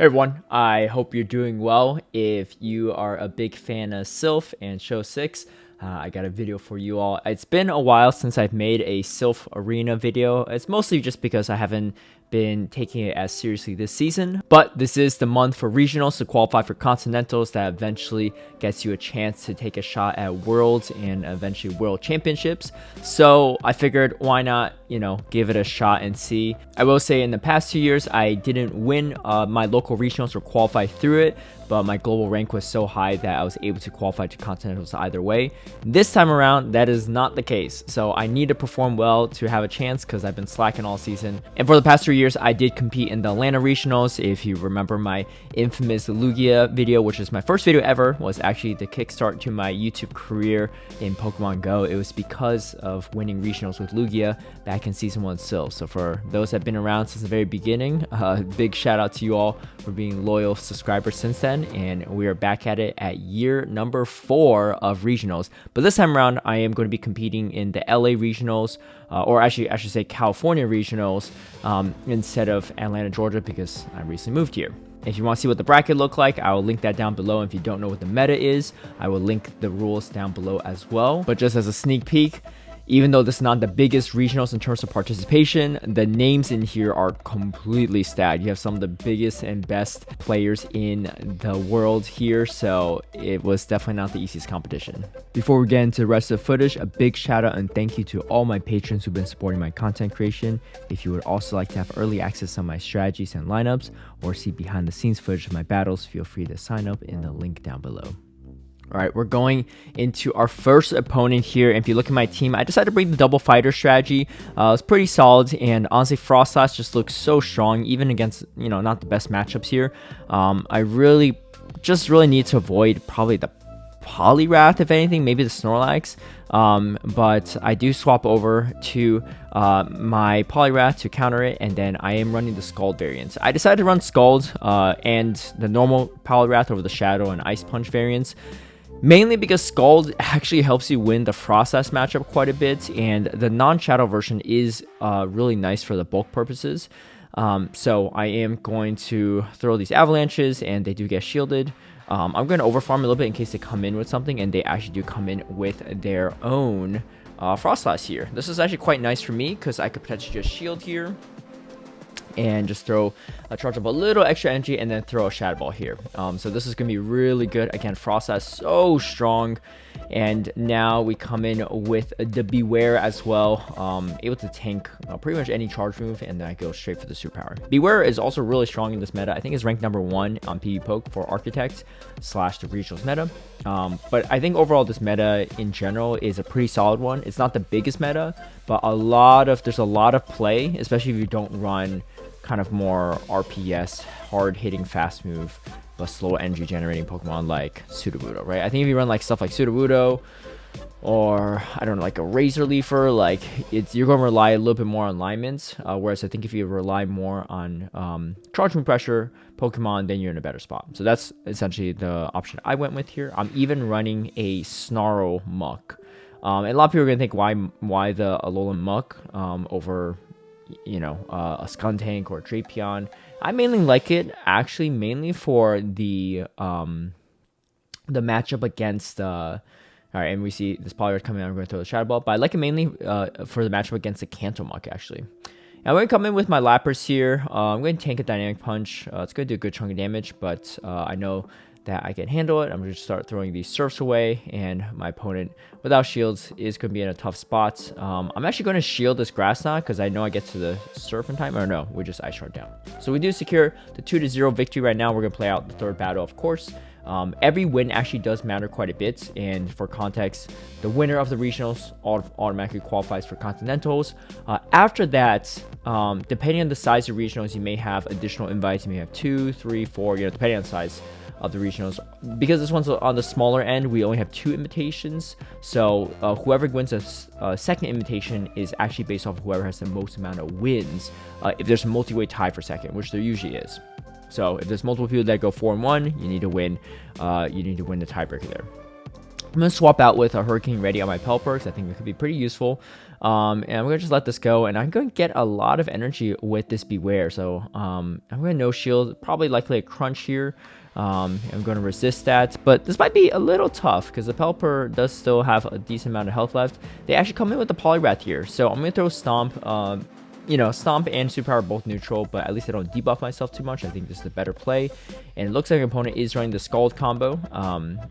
Hey everyone, I hope you're doing well. If you are a big fan of Silph and Show 6, I got a video for you all. It's been a while since I've made a Silph Arena video. It's mostly just because I haven't been taking it as seriously this season, but this is the month for regionals to qualify for continentals that eventually gets you a chance to take a shot at worlds and eventually world championships. So I figured why not, give it a shot and see. I will say in the past 2 years, I didn't win my local regionals or qualify through it, but my global rank was so high that I was able to qualify to continentals either way. This time around, that is not the case. So I need to perform well to have a chance because I've been slacking all season. And for the past 3 years, I did compete in the Atlanta regionals. If you remember my infamous Lugia video, which is my first video ever, was actually the kickstart to my YouTube career in Pokemon Go. It was because of winning regionals with Lugia back in Season 1 Silph. So for those that have been around since the very beginning, big shout out to you all for being loyal subscribers since then. And we are back at it at year number 4 of regionals. But this time around, I am going to be competing in the LA regionals, or actually I should say California regionals, instead of Atlanta, Georgia, because I recently moved here. If you want to see what the bracket look like, I will link that down below. If you don't know what the meta is, I will link the rules down below as well. But just as a sneak peek, even though this is not the biggest regionals in terms of participation, the names in here are completely stacked. You have some of the biggest and best players in the world here, so it was definitely not the easiest competition. Before we get into the rest of the footage, a big shout out and thank you to all my patrons who've been supporting my content creation. If you would also like to have early access to my strategies and lineups, or see behind the scenes footage of my battles, feel free to sign up in the link down below. All right, we're going into our first opponent here. And if you look at my team, I decided to bring the double fighter strategy. It's pretty solid, and honestly, Frostlass just looks so strong, even against, not the best matchups here. I really need to avoid probably the Poliwrath, if anything, maybe the Snorlax. But I do swap over to my Poliwrath to counter it, and then I am running the Scald variants. I decided to run Scald and the normal Poliwrath over the Shadow and Ice Punch variants. Mainly because Scald actually helps you win the Frostlass matchup quite a bit, and the non-Shadow version is really nice for the bulk purposes. So I am going to throw these Avalanches, and they do get shielded. I'm going to overfarm a little bit in case they come in with something, and they actually do come in with their own Frostlass here. This is actually quite nice for me because I could potentially just shield here and just charge up a little extra energy and then throw a Shadow Ball here. So this is going to be really good. Again, Frostlass so strong. And now we come in with the Beware as well, able to tank pretty much any charge move, and then I go straight for the superpower. Beware is also really strong in this meta. I think it's ranked number 1 on PvPoke for Architect / the regionals meta. But I think overall this meta in general is a pretty solid one. It's not the biggest meta, but there's a lot of play, especially if you don't run kind of more RPS, hard-hitting fast move, but slow energy generating Pokemon like Sudowoodo, right? I think if you run like stuff like Sudowoodo, or I don't know, like a Razor Leafer, you're going to rely a little bit more on alignments. Whereas I think if you rely more on charge move pressure Pokemon, then you're in a better spot. So that's essentially the option I went with here. I'm even running a Snarl Muck, and a lot of people are going to think why the Alolan Muck over a Skuntank or a Drapion. I mainly like it actually mainly for the matchup against all right, and we see this Poliwrath coming out. I'm going to throw the Shadow Ball, but I like it mainly for the matchup against the Kantomuk actually. Now I'm going to come in with my Lapras here. I'm going to tank a Dynamic Punch. It's going to do a good chunk of damage, but I know that I can handle it. I'm going to start throwing these Surfs away, and my opponent without shields is going to be in a tough spot. I'm actually going to shield this Grass Knot because I know I get to the Surf in time. Or no, we just Ice Shard down. So we do secure the 2-0 victory right now. We're going to play out the third battle, of course. Every win actually does matter quite a bit, and for context, the winner of the regionals automatically qualifies for continentals. After that, depending on the size of regionals, you may have additional invites. You may have 2, 3, 4, depending on the size of the regionals. Because this one's on the smaller end, we only have 2 invitations, so whoever wins a second invitation is actually based off of whoever has the most amount of wins, if there's a multi-way tie for second, which there usually is. So if there's multiple people that go 4-1, you need to win the tiebreaker there. I'm going to swap out with a Hurricane Ready on my Pelipper, because I think it could be pretty useful. And I'm gonna just let this go, and I'm gonna get a lot of energy with this Beware. So I'm gonna no shield, probably likely a crunch here. I'm going to resist that, but this might be a little tough because the Pelipper does still have a decent amount of health left. They actually come in with the Poliwrath here, so I'm going to throw Stomp. You know, Stomp and Superpower are both neutral, but at least I don't debuff myself too much. I think this is a better play. And it looks like an opponent is running the Scald combo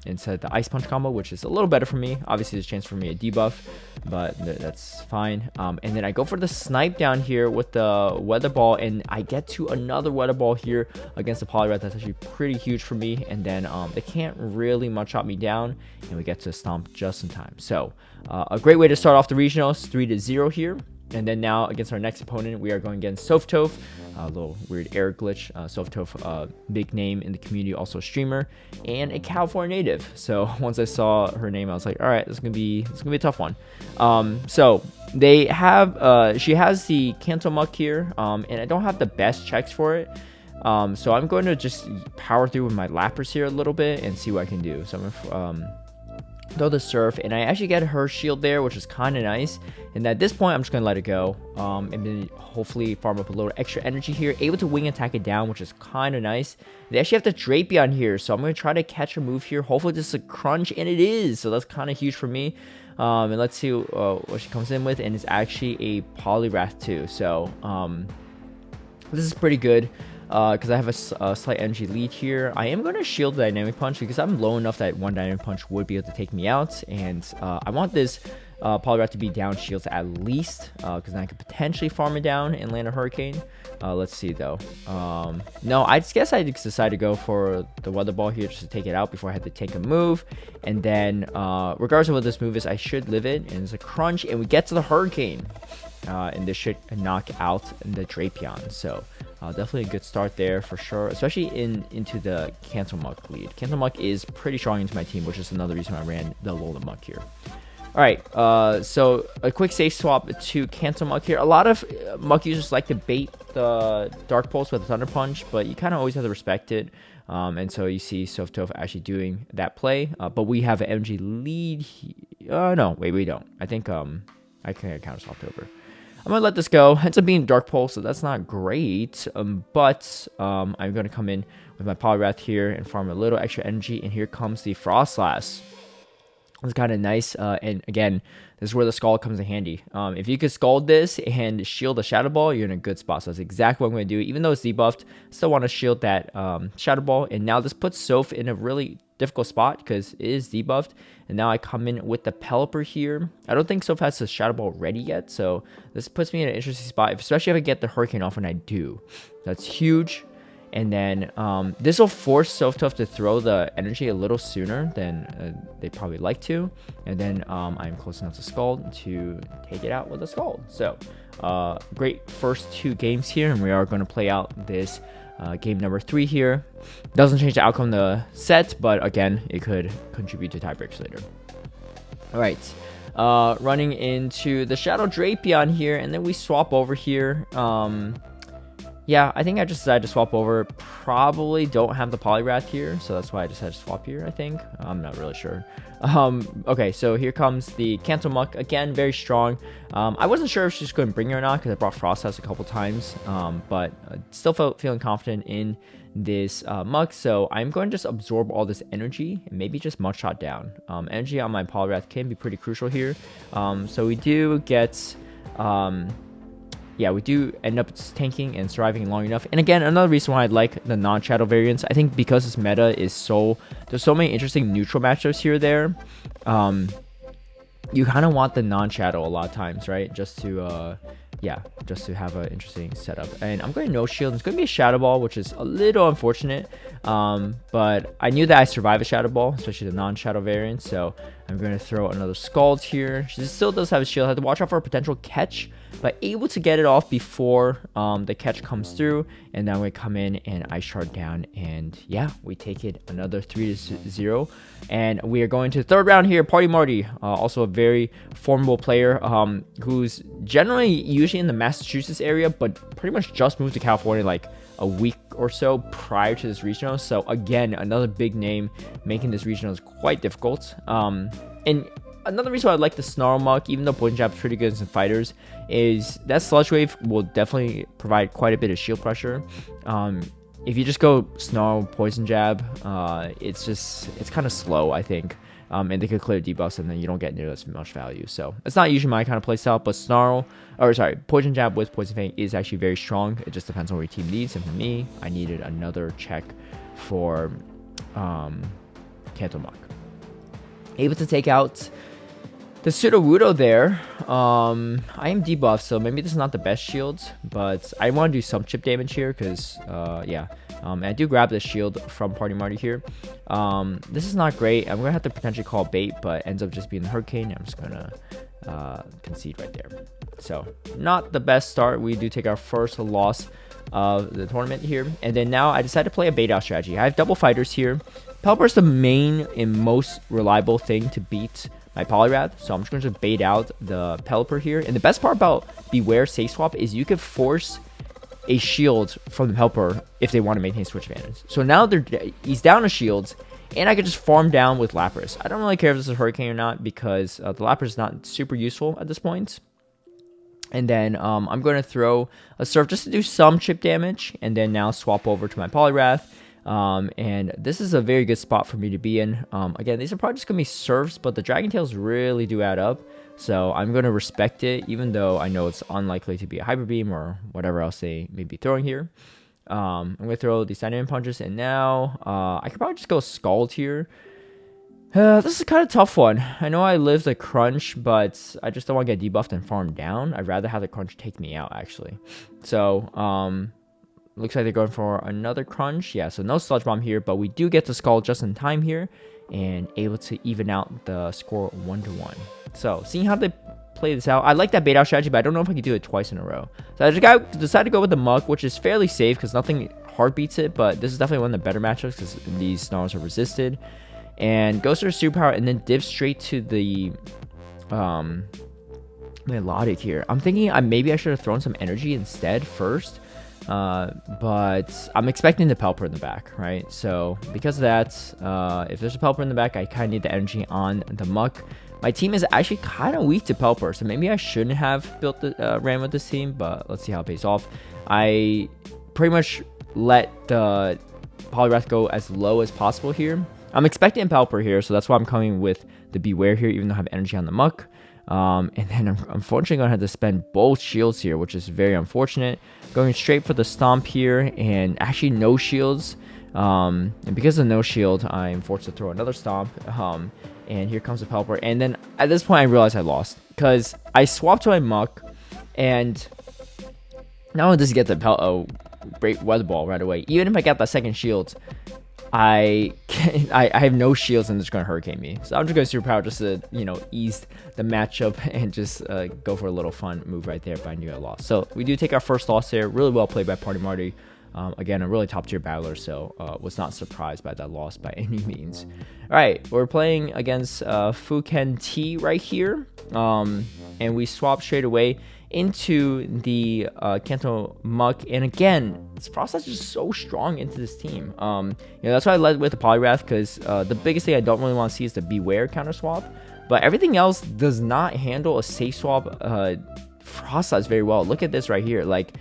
instead of the Ice Punch combo, which is a little better for me. Obviously, there's a chance for me to debuff, but that's fine. And then I go for the Snipe down here with the Weather Ball, and I get to another Weather Ball here against the Poliwrath. That's actually pretty huge for me. And then they can't really one-shot me down, and we get to Stomp just in time. So a great way to start off the regionals, 3-0 here. And then now against our next opponent, we are going against Sophtoph, a little weird error glitch. Sophtoph, big name in the community, also a streamer and a California native. So once I saw her name, I was like, all right, this is gonna be a tough one. So they have, she has the Cancel Muck here, and I don't have the best checks for it. So I'm going to just power through with my Lapras here a little bit and see what I can do. So I'm gonna throw the Surf, and I actually get her shield there, which is kind of nice. And at this point, I'm just gonna let it go, and then hopefully farm up a little extra energy here. Able to wing attack it down, which is kind of nice. They actually have the Drapion here, so I'm gonna try to catch a move here. Hopefully this is a crunch, and it is, so that's kind of huge for me. And let's see what she comes in with, and it's actually a Poliwrath too. So this is pretty good. Because I have a slight energy lead here. I am going to shield the Dynamic Punch because I'm low enough that one Dynamic Punch would be able to take me out. And I want this Poliwrath to be down shields at least, because then I could potentially farm it down and land a Hurricane. Let's see though. No, I guess I decided to go for the Weather Ball here just to take it out before I had to take a move. And then regardless of what this move is, I should live it. And it's a crunch, and we get to the Hurricane. And this should knock out the Drapion. So definitely a good start there for sure, especially into the Cancel Muck lead. Cancel Muck is pretty strong into my team, which is another reason I ran the Alolan Muck here. All right, so a quick safe swap to Cancel Muck here. A lot of Muck users like to bait the Dark Pulse with a Thunder Punch, but you kind of always have to respect it. And so you see Sophtoph actually doing that play, but we have an MG lead. No, wait, we don't. I think I can't counter Sophtoph. I'm going to let this go. Ends up being Dark Pulse, so that's not great. But I'm going to come in with my Poliwrath here and farm a little extra energy. And here comes the Frostlass. It's kind of nice. And again, this is where the Scald comes in handy. If you could Scald this and shield the Shadow Ball, you're in a good spot. So that's exactly what I'm going to do. Even though it's debuffed, I still want to shield that Shadow Ball. And now this puts Soph in a really difficult spot because it is debuffed. And now I come in with the Pelipper here. I don't think Soph has the Shadow Ball ready yet, so this puts me in an interesting spot, especially if I get the Hurricane off when I do. That's huge. And then this will force Sophtoph to throw the energy a little sooner than they probably like to. And then I'm close enough to Scald to take it out with a Scald. So great first 2 games here, and we are going to play out this game number 3 here. Doesn't change the outcome of the set, but again, it could contribute to tiebreaks later. All right, running into the Shadow Drapion here, and then we swap over here. Yeah, I think I just decided to swap over. Probably don't have the Poliwrath here, so that's why I decided to swap here, I think. I'm not really sure. Okay, so here comes the Cancel Muck. Again, very strong. I wasn't sure if she's going to bring it or not because I brought Frostlass a couple times, but still feeling confident in this Muck. So I'm going to just absorb all this energy and maybe just Mudshot down. Energy on my Poliwrath can be pretty crucial here. So we do get... yeah, we do end up tanking and surviving long enough. And again, another reason why I like the non-shadow variants, I think because this meta is there's so many interesting neutral matchups here or there. You kind of want the non-shadow a lot of times, right? Just to, yeah, just to have an interesting setup. And I'm going to no shield. It's going to be a Shadow Ball, which is a little unfortunate. But I knew that I survive a Shadow Ball, especially the non-shadow variant. So I'm going to throw another Scald here. She still does have a shield. I have to watch out for a potential catch, but able to get it off before the catch comes through. And then we come in and Ice Shard down, and yeah, we take it another 3-0. And we are going to the third round here. Party Marty, also a very formidable player, who's generally usually in the Massachusetts area, but pretty much just moved to California like a week or so prior to this regional. So again, another big name, making this regional is quite difficult. And another reason why I like the Snarl Muck, even though Poison Jab's pretty good in some fighters, is that Sludge Wave will definitely provide quite a bit of shield pressure. If you just go Snarl, Poison Jab, it's kind of slow, I think. And they could clear debuffs, and then you don't get near as much value. So it's not usually my kind of playstyle, but Poison Jab with Poison Fang is actually very strong. It just depends on what your team needs. And for me, I needed another check for Kanto Muck. Able to take out the Sudowoodo there. I am debuffed, so maybe this is not the best shield, but I want to do some chip damage here because, yeah. And I do grab the shield from Party Marty here. This is not great. I'm going to have to potentially call bait, but ends up just being the Hurricane. I'm just going to concede right there. So, not the best start. We do take our first loss of the tournament here. And then now I decided to play a bait out strategy. I have double fighters here. Pelipper is the main and most reliable thing to beat my Poliwrath, so I'm just going to bait out the Pelipper here. And the best part about Beware Safe Swap is you can force a shield from the Pelipper if they want to maintain switch advantage. So now he's down to shields, and I can just farm down with Lapras. I don't really care if this is a Hurricane or not because the Lapras is not super useful at this point. And then I'm going to throw a Surf just to do some chip damage, and then now swap over to my Poliwrath. And this is a very good spot for me to be in. Again, these are probably just going to be Surfs, but the Dragon Tails really do add up. So I'm going to respect it, even though I know it's unlikely to be a Hyper Beam or whatever else they may be throwing here. I'm going to throw these Dynamic Punches, and now I could probably just go Scald here. This is kind of a tough one. I know I lived a Crunch, but I just don't want to get debuffed and farm down. I'd rather have the Crunch take me out, actually. So, looks like they're going for another Crunch. Yeah, so no Sludge Bomb here, but we do get to Scald just in time here and able to even out the score 1-1. So, seeing how they play this out, I like that bait out strategy, but I don't know if I can do it twice in a row. So, I just decided to go with the Muck, which is fairly safe because nothing hard beats it, but this is definitely one of the better matchups because these Snarls are resisted. And goes for a Superpower and then dips straight to the Melodic here. I'm thinking maybe I should have thrown some energy instead first. But I'm expecting the Pelipper in the back, right? So because of that, if there's a Pelipper in the back, I kind of need the energy on the Muck. My team is actually kind of weak to Pelipper, so maybe I shouldn't have ran with this team, but let's see how it pays off. I pretty much let the Poliwrath go as low as possible here. I'm expecting a Pelipper here, so that's why I'm coming with the Beware here, even though I have energy on the Muck. And then I'm unfortunately going to have to spend both shields here, which is very unfortunate. Going straight for the Stomp here, and actually no shields. And because of no shield, I'm forced to throw another Stomp. And here comes the Pelipper. And then at this point, I realized I lost because I swapped to my Muck, and not only does he get the Great Weather Ball right away, even if I got that second shield, I have no shields and it's going to Hurricane me. So I'm just going to Superpower just to, ease the matchup and just go for a little fun move right there, but I knew I lost. So we do take our first loss there. Really well played by Party Marty. Again, a really top tier battler, so was not surprised by that loss by any means. All right, we're playing against FuikenTea right here. And we swap straight away into the Kanto Muck, and again, this process is just so strong into this team. That's why I led with the Poliwrath, because the biggest thing I don't really want to see is the Beware counter swap, but everything else does not handle a safe swap process very well. Look at this right here. Like,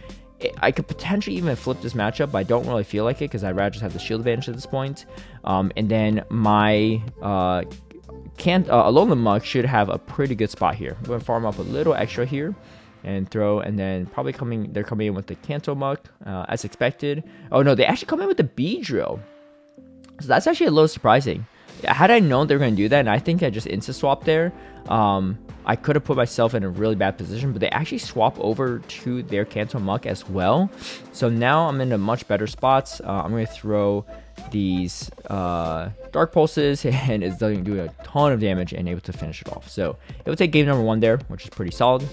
I could potentially even flip this matchup, but I don't really feel like it because I'd rather just have the shield advantage at this point. And then my Alolan Muck should have a pretty good spot here. I'm going to farm up a little extra here and throw, and then probably they're coming in with the Kanto Muck as expected. Oh no, they actually come in with the Beedrill, so that's actually a little surprising. Had I known they were going to do that, and I think I just insta swap there, I could have put myself in a really bad position, but they actually swap over to their Kanto Muck as well. So now I'm in a much better spot. I'm going to throw these Dark Pulses, and it's doing a ton of damage and able to finish it off. So it will take game number 1 there, which is pretty solid.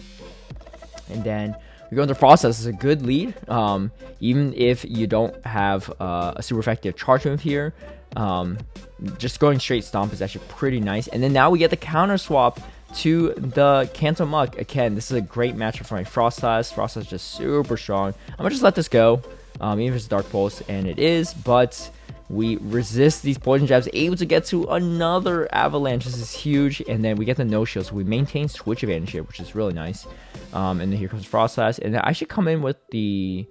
And then we go into Process. It's a good lead, even if you don't have a super effective charge move here. Just going straight Stomp is actually pretty nice. And then now we get the counter swap to the Kanto Muck. Again, this is a great matchup for my Frostlass. Frostlass is just super strong. I'm gonna just let this go, even if it's Dark Pulse, and it is, but We resist these poison jabs, able to get to another avalanche. This is huge. And then we get the no shield, so we maintain switch advantage here, which is really nice. And then here comes Frost Slash, and then I should come in with the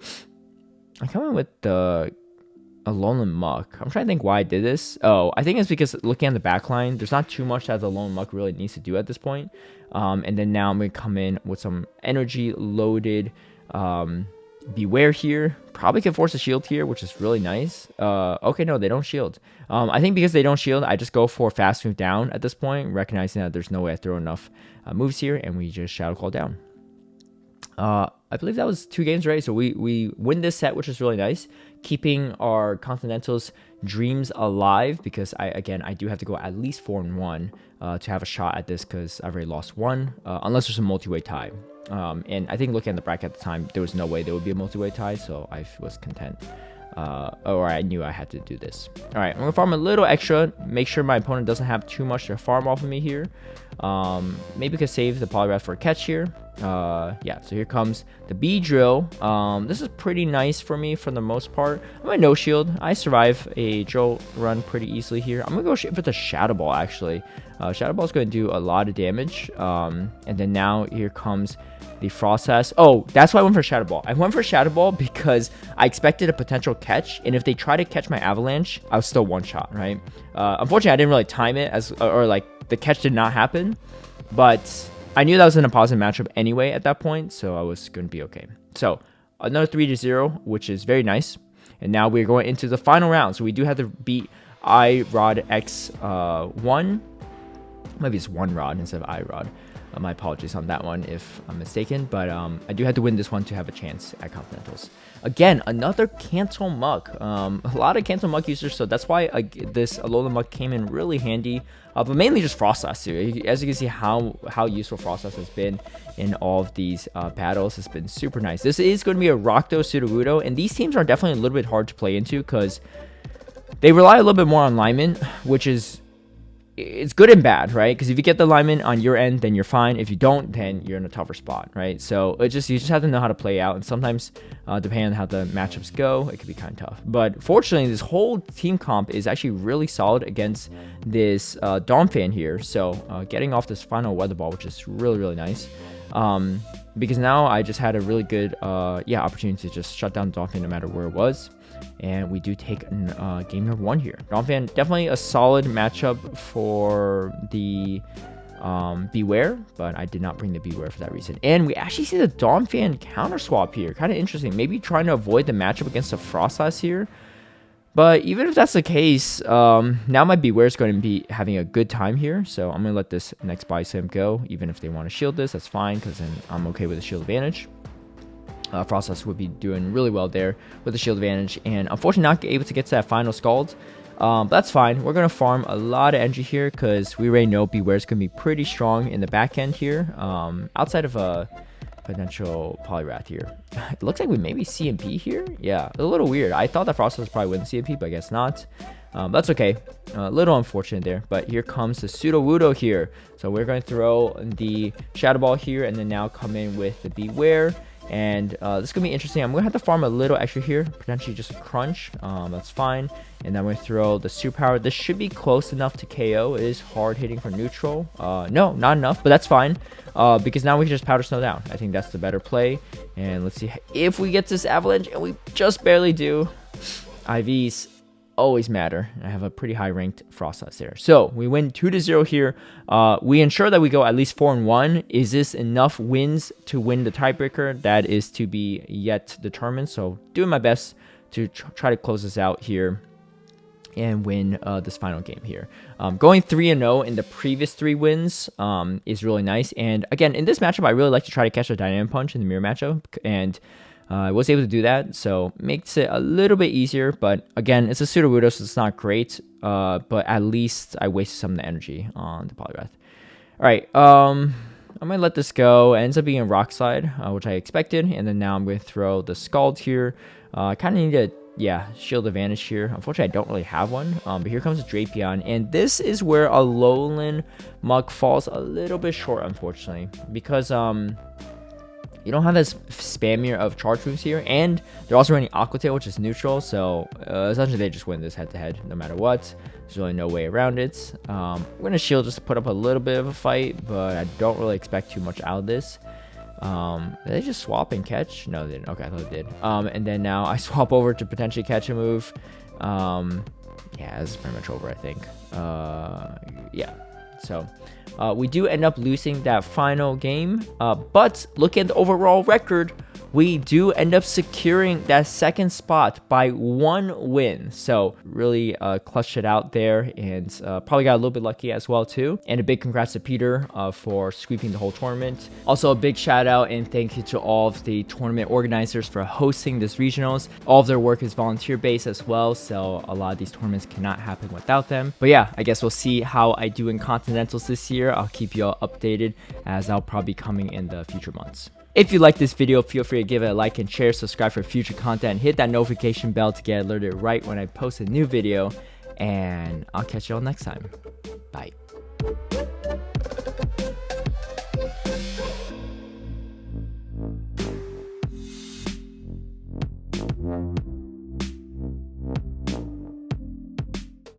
Alolan Muck. I'm trying to think why I did this. Oh, I think it's because looking at the back line, there's not too much that the Alolan Muck really needs to do at this point. And then now I'm going to come in with some energy loaded Beware here. Probably can force a shield here, which is really nice. Okay, no, they don't shield. I think because they don't shield, I just go for fast move down at this point, recognizing that there's no way I throw enough moves here, and we just Shadow Claw down. I believe that was 2 games, right? So we win this set, which is really nice, keeping our Continentals dreams alive, because I do have to go at least 4-1 to have a shot at this, because I've already lost 1, unless there's a multi-way tie. And I think looking at the bracket at the time, there was no way there would be a multi-way tie, so I was content. Or I knew I had to do this. All right, I'm gonna farm a little extra, make sure my opponent doesn't have too much to farm off of me here. Maybe we could save the Poliwrath for a catch here. Yeah, so here comes the Beedrill. This is pretty nice for me for the most part. I'm a no shield. I survive a drill run pretty easily here. I'm gonna go for the Shadow Ball actually. Shadow Ball is going to do a lot of damage. And then now here comes the Frost Sash. Oh, that's why I went for Shadow Ball. I went for Shadow Ball because I expected a potential catch, and if they try to catch my Avalanche, I was still one shot, right? Unfortunately, I didn't really time it or like the catch did not happen, but I knew that was in a positive matchup anyway at that point, so I was going to be okay. So another 3-0, which is very nice. And now we're going into the final round. So we do have to beat iRod X1. Maybe it's 1 rod instead of iRod. My apologies on that one if I'm mistaken, but I do have to win this one to have a chance at Continentals. Again, another Cancel Muck. A lot of Cancel Muck users, so that's why this Alolan Muck came in really handy. But mainly just Frost Sash too. As you can see how useful Frost Sash has been in all of these battles. It's been super nice. This is going to be a Rakdos Sudowoodo, and these teams are definitely a little bit hard to play into because they rely a little bit more on linemen, which is it's good and bad, right? Because if you get the alignment on your end, then you're fine. If you don't, then you're in a tougher spot, right? So you just have to know how to play out. And sometimes, depending on how the matchups go, it could be kind of tough. But fortunately, this whole team comp is actually really solid against this Donphan here. So getting off this final Weather Ball, which is really, really nice. Because now I just had a really good opportunity to just shut down Donphan no matter where it was. And we do take game number 1 here. Donphan, definitely a solid matchup for the Beware, but I did not bring the Beware for that reason. And we actually see the Donphan counter swap here. Kind of interesting. Maybe trying to avoid the matchup against the Frost Sash here. But even if that's the case, now my Beware is going to be having a good time here. So I'm going to let this next Body Slam go. Even if they want to shield this, that's fine, because then I'm okay with the shield advantage. Frost Sash would be doing really well there with the shield advantage, and unfortunately not able to get to that final Scald. But that's fine. We're going to farm a lot of energy here because we already know Beware is going to be pretty strong in the back end here, outside of a potential Poliwrath here. It looks like we maybe CMP here. Yeah, a little weird. I thought that Frost Sash probably wouldn't CMP, but I guess not. That's okay. A little unfortunate there, but here comes the Sudowoodo here. So we're going to throw the Shadow Ball here, and then now come in with the Beware. And this is going to be interesting. I'm going to have to farm a little extra here, potentially just a crunch. That's fine. And then we're going to throw the Superpower. This should be close enough to KO. It is hard hitting for neutral. No, not enough, but that's fine. Because now we can just Powder Snow down. I think that's the better play. And let's see if we get this Avalanche, and we just barely do. IVs always matter. I have a pretty high ranked Frost Sash there. So we win 2-0 here. We ensure that we go at least 4-1. Is this enough wins to win the tiebreaker? That is to be yet determined. So doing my best to try to close this out here and win this final game here. Going 3-0 in the previous 3 wins is really nice. And again, in this matchup, I really like to try to catch a Dynamic Punch in the mirror matchup, and I was able to do that, so makes it a little bit easier. But again, it's a Sudowoodo, so it's not great. But at least I wasted some of the energy on the Poliwrath. All right, I'm gonna let this go. It ends up being a Rock Slide, which I expected, and then now I'm going to throw the Scald here. I kind of need a shield advantage here. Unfortunately, I don't really have one. But here comes a Drapion, and this is where a Alolan Muck falls a little bit short, unfortunately, because you don't have this spammier of charge moves here, and they're also running Aqua Tail, which is neutral, so essentially they just win this head-to-head no matter what. There's really no way around it. I'm going to shield just to put up a little bit of a fight, but I don't really expect too much out of this. Did they just swap and catch? No, they didn't. Okay, I thought they did. And then now I swap over to potentially catch a move. Yeah, this is pretty much over, I think. Yeah, so we do end up losing that final game, but look at the overall record. We do end up securing that second spot by 1 win. So really clutched it out there, and probably got a little bit lucky as well too. And a big congrats to Peter for sweeping the whole tournament. Also a big shout out and thank you to all of the tournament organizers for hosting this regionals. All of their work is volunteer based as well, so a lot of these tournaments cannot happen without them. But yeah, I guess we'll see how I do in Continentals this year. I'll keep you all updated, as I'll probably be coming in the future months. If you like this video, feel free to give it a like and share, subscribe for future content, and hit that notification bell to get alerted right when I post a new video. And I'll catch you all next time. Bye.